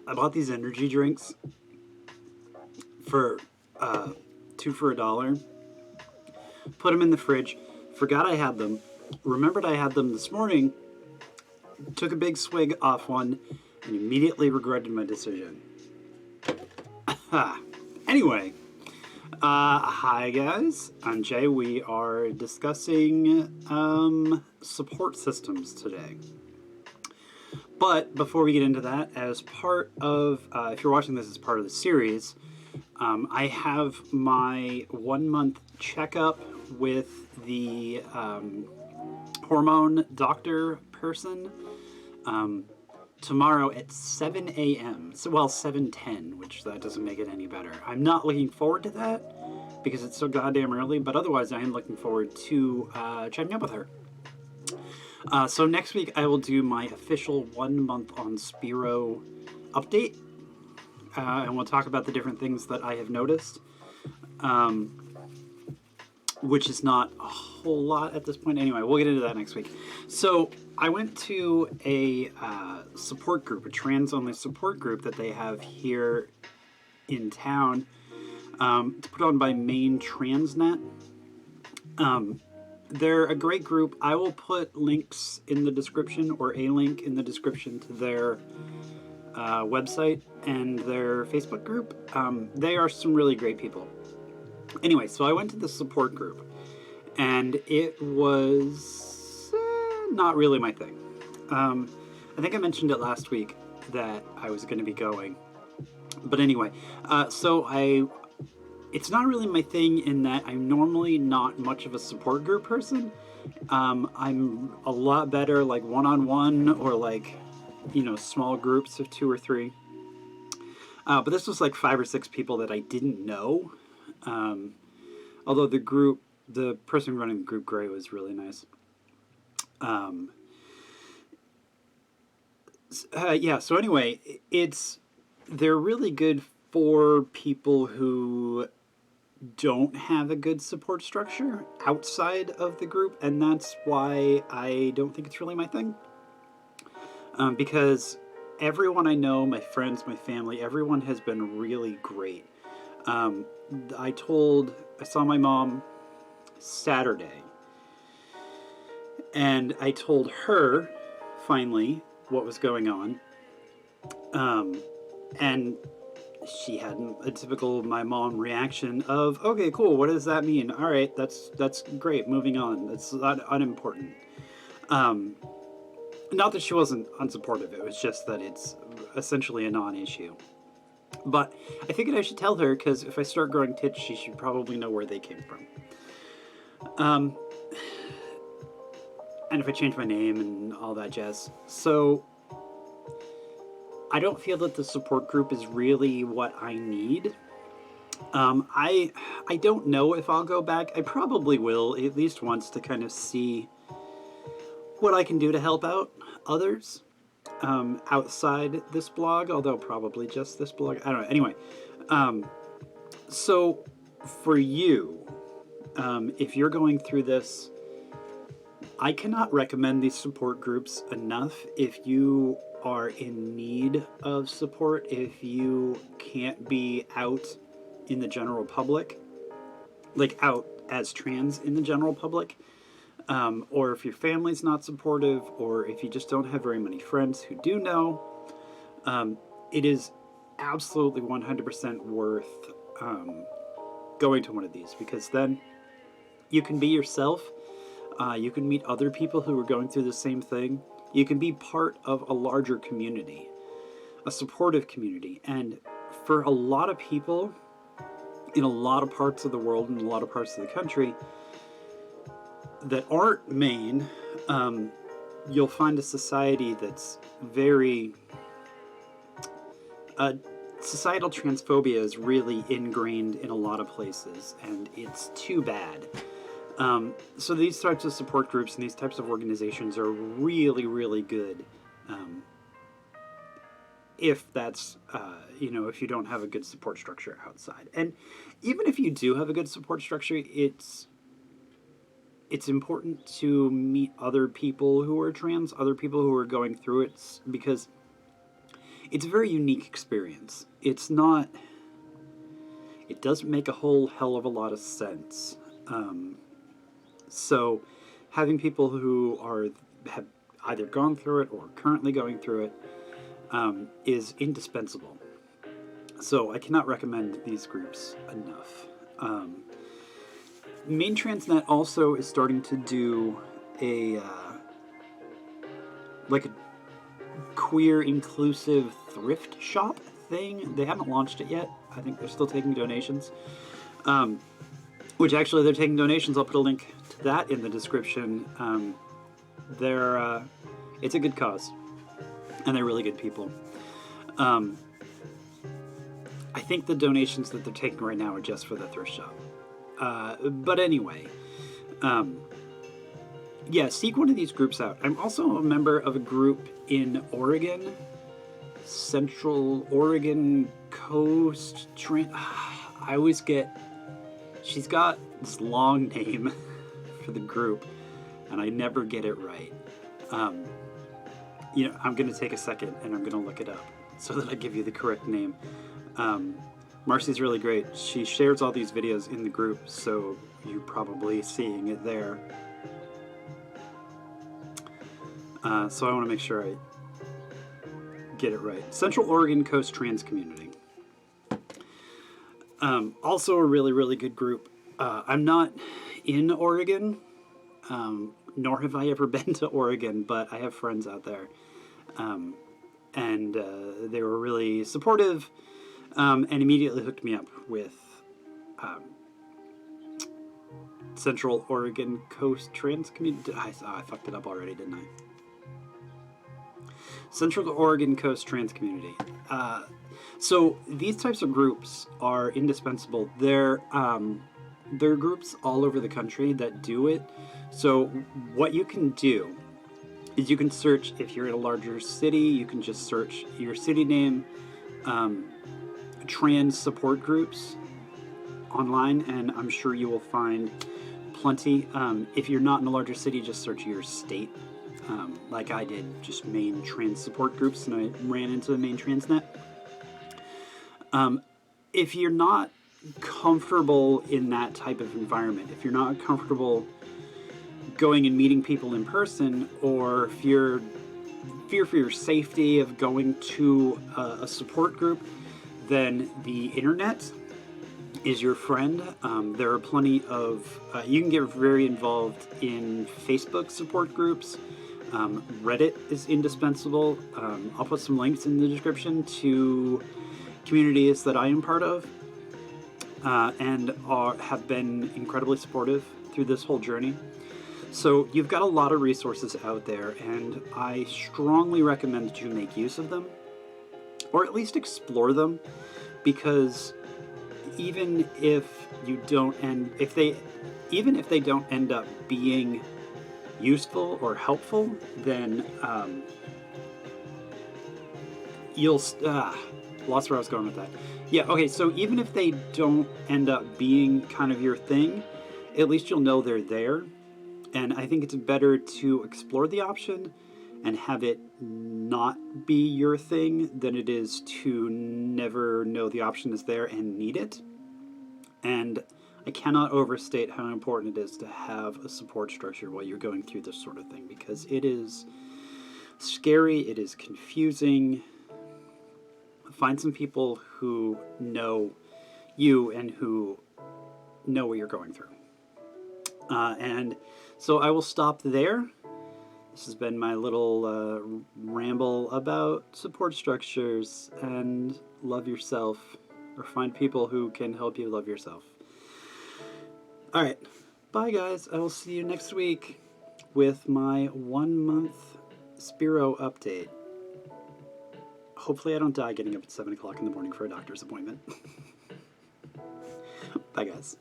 I bought these energy drinks for two for $1. Put them in the fridge. Forgot I had them. Remembered I had them this morning. Took a big swig off one and immediately regretted my decision. Anyway, hi guys. I'm Jay. We are discussing support systems today. But before we get into that, as part of, if you're watching this as part of the series, I have my 1 month checkup with the hormone doctor person tomorrow at 7 a.m. So, well, 7:10, which that doesn't make it any better. I'm not looking forward to that because it's so goddamn early, but otherwise I am looking forward to checking up with her. So next week I will do my official 1 month on Spiro update, and we'll talk about the different things that I have noticed, which is not a whole lot at this point. Anyway, we'll get into that next week. So I went to a support group, a trans-only support group that they have here in town. It's put on by Maine Transnet. They're a great group. I will put links in the description, or a link in the description, to their website and their Facebook group. They are some really great people. Anyway, so I went to the support group, and it was not really my thing. I think I mentioned it last week that I was going to be going. But anyway, it's not really my thing in that I'm normally not much of a support group person. I'm a lot better like one-on-one or like, small groups of 2 or 3. But this was like 5 or 6 people that I didn't know. Although the person running the group, Gray, was really nice. So anyway, they're really good for people who don't have a good support structure outside of the group, and that's why I don't think it's really my thing. Because everyone I know, my friends, my family, everyone has been really great. I saw my mom Saturday, and I told her finally what was going on, and she had a typical my mom reaction of, okay, cool, what does that mean? All right, that's great, moving on. That's unimportant. Not that she wasn't unsupportive, it was just that it's essentially a non-issue. But I figured I should tell her, because if I start growing tits, she should probably know where they came from. And if I change my name and all that jazz. So I don't feel that the support group is really what I need. I don't know if I'll go back. I probably will, at least once, to kind of see what I can do to help out others outside this blog, although probably just this blog. I don't know. Anyway, so for you, if you're going through this, I cannot recommend these support groups enough. If you are in need of support, if you can't be out in the general public, like out as trans in the general public, or if your family's not supportive, or if you just don't have very many friends who do know, it is absolutely 100% worth going to one of these, because then you can be yourself. You can meet other people who are going through the same thing. You can be part of a larger community, a supportive community. And for a lot of people in a lot of parts of the world and a lot of parts of the country that aren't Maine, you'll find a society that's very... societal transphobia is really ingrained in a lot of places, and it's too bad. So these types of support groups and these types of organizations are really, really good. If that's, if you don't have a good support structure outside. And even if you do have a good support structure, it's important to meet other people who are trans, other people who are going through it, because it's a very unique experience. It's not, it doesn't make a whole hell of a lot of sense. So having people who have either gone through it or currently going through it is indispensable. So I cannot recommend these groups enough. Main Transnet also is starting to do a like a queer inclusive thrift shop thing. They haven't launched it yet. I think they're still taking donations. Which actually they're taking donations. I'll put a link to that in the description. It's a good cause, and they're really good people. I think the donations that they're taking right now are just for the thrift shop. But anyway, yeah, seek one of these groups out. I'm also a member of a group in Oregon, Central Oregon Coast. I always get. She's got this long name for the group, and I never get it right. I'm going to take a second and I'm going to look it up so that I give you the correct name. Marcy's really great. She shares all these videos in the group, so you're probably seeing it there. So I want to make sure I get it right. Central Oregon Coast Trans Community. Also a really, really good group. I'm not in Oregon, nor have I ever been to Oregon, but I have friends out there. And they were really supportive, and immediately hooked me up with Central Oregon Coast Trans Community. I fucked it up already, didn't I? Central Oregon Coast Trans Community. So these types of groups are indispensable. There are groups all over the country that do it. So what you can do is you can search, if you're in a larger city, you can just search your city name, trans support groups online, and I'm sure you will find plenty. If you're not in a larger city, just search your state, like I did, just main trans support groups, and I ran into the main Transnet. If you're not comfortable in that type of environment, if you're not comfortable going and meeting people in person, or if you're fear for your safety of going to a support group, then the internet is your friend. There are plenty of, you can get very involved in Facebook support groups. Reddit is indispensable. I'll put some links in the description to communities that I am part of, and have been incredibly supportive through this whole journey. So you've got a lot of resources out there, and I strongly recommend that you make use of them, or at least explore them, because even if you don't, and even if they don't end up being useful or helpful, then you'll lost where I was going with that. Yeah, okay, so even if they don't end up being kind of your thing, at least you'll know they're there. And I think it's better to explore the option and have it not be your thing than it is to never know the option is there and need it. And I cannot overstate how important it is to have a support structure while you're going through this sort of thing, because it is scary, it is confusing. Find some people who know you and who know what you're going through. And so I will stop there. This has been my little ramble about support structures and love yourself, or find people who can help you love yourself. All right. Bye, guys. I will see you next week with my 1 month Spiro update. Hopefully I don't die getting up at 7 o'clock in the morning for a doctor's appointment. Bye, guys.